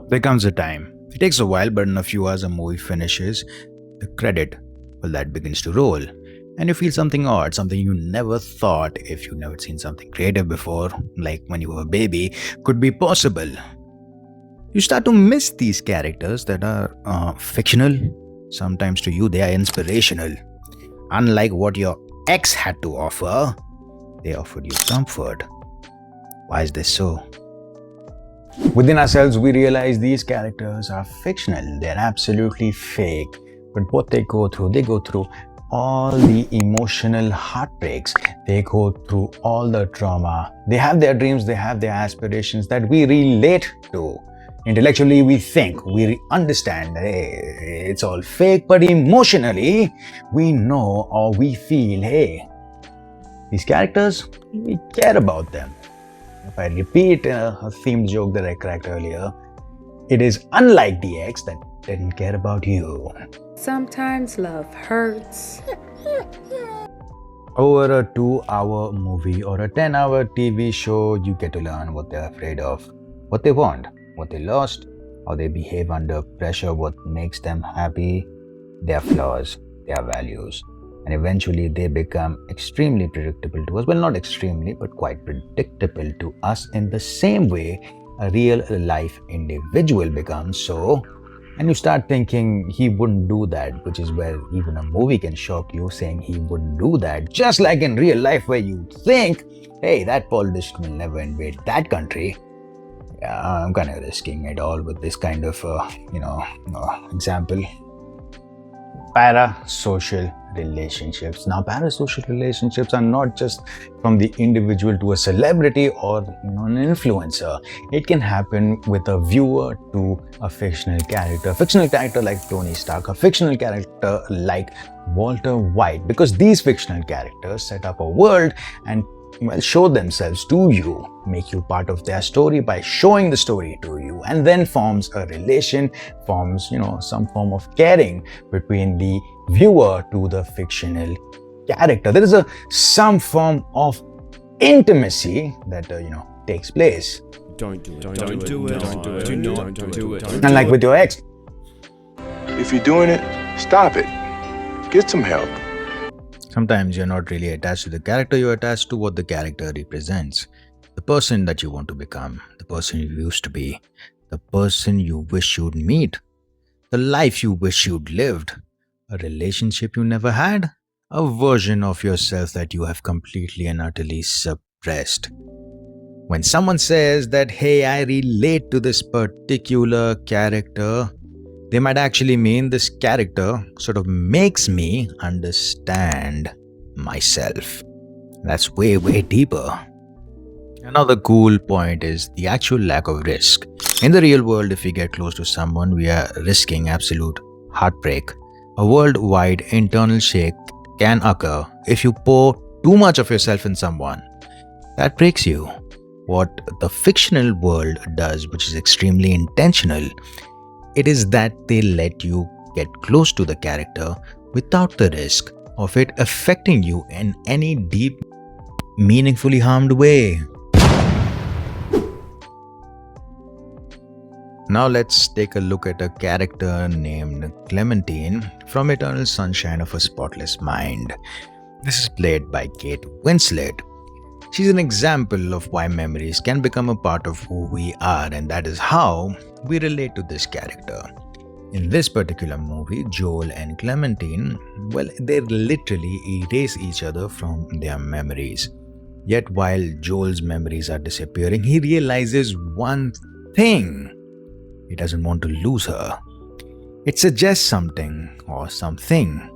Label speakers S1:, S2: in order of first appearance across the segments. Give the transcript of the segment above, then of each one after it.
S1: There comes a time. It takes a while, but in a few hours, a movie finishes. The credit, well, that begins to roll. And you feel something odd, something you never thought, if you never seen something creative before, like when you were a baby, could be possible. You start to miss these characters that are fictional. Sometimes to you, they are inspirational. Unlike what your ex had to offer, they offered you comfort. Why is this so? Within ourselves, we realize these characters are fictional, they're absolutely fake. But what they go through all the emotional heartbreaks, they go through all the trauma. They have their dreams, they have their aspirations that we relate to. Intellectually, we think, we understand that hey, it's all fake, but emotionally, we know or we feel, hey, these characters, we care about them. If I repeat a theme joke that I cracked earlier, it is unlike the ex that didn't care about you.
S2: Sometimes love hurts.
S1: Over a 2-hour movie or a 10-hour TV show, you get to learn what they're afraid of, what they want, what they lost, how they behave under pressure, what makes them happy, their flaws, their values. And eventually they become extremely predictable to us. Well, not extremely, but quite predictable to us in the same way a real life individual becomes so. And you start thinking he wouldn't do that, which is where even a movie can shock you, saying he wouldn't do that. Just like in real life where you think, hey, that politician will never invade that country. Yeah, I'm kind of risking it all with this kind of, example. Parasocial relationships. Now, parasocial relationships are not just from the individual to a celebrity or an influencer. It can happen with a viewer to a fictional character like Tony Stark, a fictional character like Walter White, because these fictional characters set up a world and show themselves to you, make you part of their story by showing the story to you, and then forms a relation, forms some form of caring between the viewer to the fictional character. There is some form of intimacy that takes place.
S3: Don't do it. Don't do it. Don't do it. Do not do it.
S1: And like with your ex,
S4: if you're doing it, stop it. Get some help.
S1: sometimes you're not really attached to the character, you're attached to what the character represents. The person that you want to become, the person you used to be, the person you wish you'd meet, the life you wish you'd lived, a relationship you never had, a version of yourself that you have completely and utterly suppressed. When someone says that, hey, I relate to this particular character, they might actually mean this character sort of makes me understand myself. That's way, way deeper. Another cool point is the actual lack of risk. In the real world, if we get close to someone, we are risking absolute heartbreak. A worldwide internal shake can occur if you pour too much of yourself in someone. That breaks you. What the fictional world does, which is extremely intentional, it is that they let you get close to the character without the risk of it affecting you in any deep, meaningfully harmed way. Now let's take a look at a character named Clementine from Eternal Sunshine of a Spotless Mind. This is played by Kate Winslet. She's an example of why memories can become a part of who we are, and that is how we relate to this character. In this particular movie, Joel and Clementine, well, they literally erase each other from their memories. Yet while Joel's memories are disappearing, he realizes one thing. He doesn't want to lose her. It suggests something or something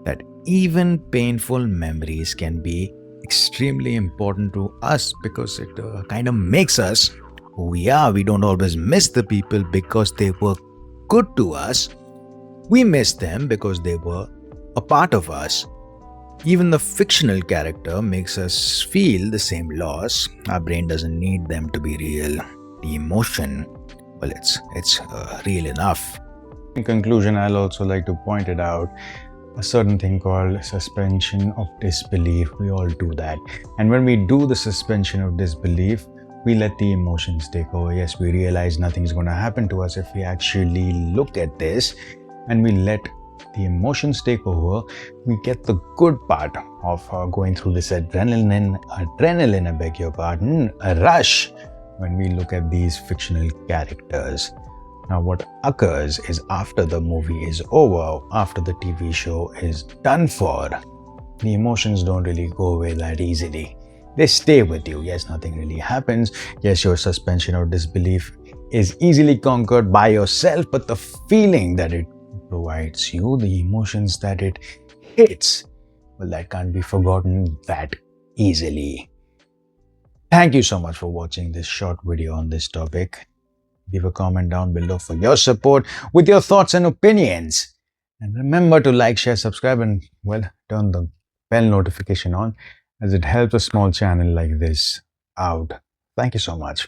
S1: that even painful memories can be extremely important to us because it kind of makes us who we are. We don't always miss the people because they were good to us. We miss them because they were a part of us. Even the fictional character makes us feel the same loss. Our brain doesn't need them to be real. The emotion, well, it's real enough. In conclusion, I'll also like to point it out, a certain thing called suspension of disbelief. We all do that. And when we do the suspension of disbelief, We let the emotions take over. Yes, we realize nothing's going to happen to us if we actually look at this and we let the emotions take over. We get the good part of going through this adrenaline, I beg your pardon, a rush when we look at these fictional characters. Now, what occurs is after the movie is over, after the TV show is done for, the emotions don't really go away that easily. They stay with you. Yes, nothing really happens. Yes, your suspension of disbelief is easily conquered by yourself, but the feeling that it provides you, the emotions that it hits, well, that can't be forgotten that easily. Thank you so much for watching this short video on this topic. Leave a comment down below for your support with your thoughts and opinions. And remember to like, share, subscribe, and well, turn the bell notification on as it helps a small channel like this out. Thank you so much.